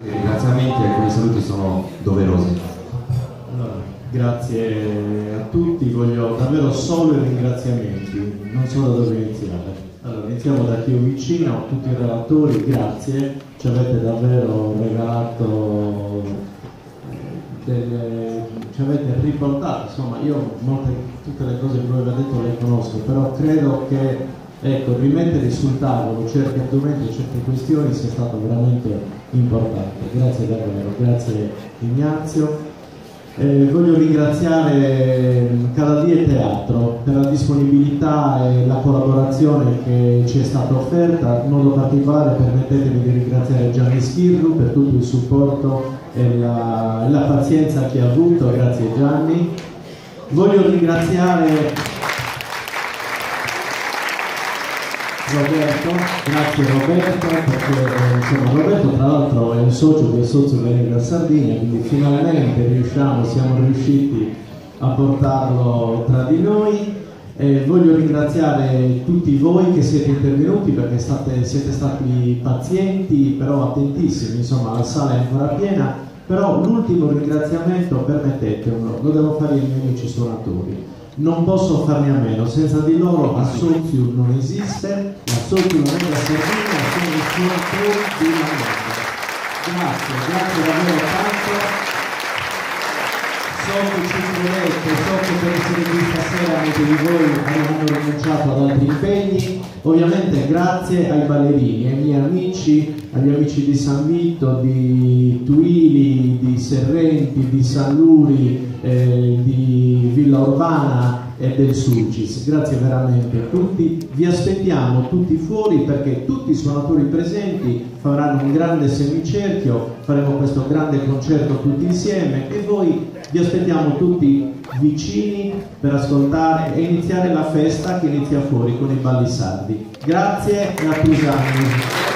I ringraziamenti e alcuni saluti sono doverosi. Allora, grazie a tutti, voglio davvero solo i ringraziamenti, non so da dove iniziare. Allora, iniziamo da chi ho vicino, tutti i relatori, grazie, ci avete davvero regalato ci avete riportato, insomma io tutte le cose che voi avete detto le conosco, però credo che ecco, rimettere sul tavolo certi argomenti e certe questioni sia stato veramente importante. Grazie davvero, grazie Ignazio. Voglio ringraziare Caladie Teatro per la disponibilità e la collaborazione che ci è stata offerta. In modo particolare permettetemi di ringraziare Gianni Schirru per tutto il supporto e la pazienza che ha avuto. Grazie Gianni. Voglio ringraziare Roberto, grazie Roberto, perché insomma, Roberto tra l'altro è un socio del Sozio Veneta Sardegna, quindi finalmente siamo riusciti a portarlo tra di noi. Voglio ringraziare tutti voi che siete intervenuti perché siete stati pazienti, però attentissimi, insomma la sala è ancora piena, però l'ultimo ringraziamento, permettetemelo, lo devo fare ai miei amici suonatori. Non posso farne a meno, senza di loro Assozium non esiste, l'Assozium Veneta Sardegna sono i suonatori di Manetta. Grazie davvero tanto. So che ci credete, so che per essere qui stasera molti di voi hanno rinunciato ad altri impegni. Ovviamente grazie ai ballerini, ai miei amici, agli amici di San Vito, di Tuili, di Serrenti, di Salluri, di Villa Urbana e del Sulcis. Grazie veramente a tutti. Vi aspettiamo tutti fuori perché tutti i suonatori presenti faranno un grande semicerchio, faremo questo grande concerto tutti insieme e voi vi aspettiamo tutti vicini per ascoltare e iniziare la festa che inizia fuori con i balli sardi. Grazie e a tutti.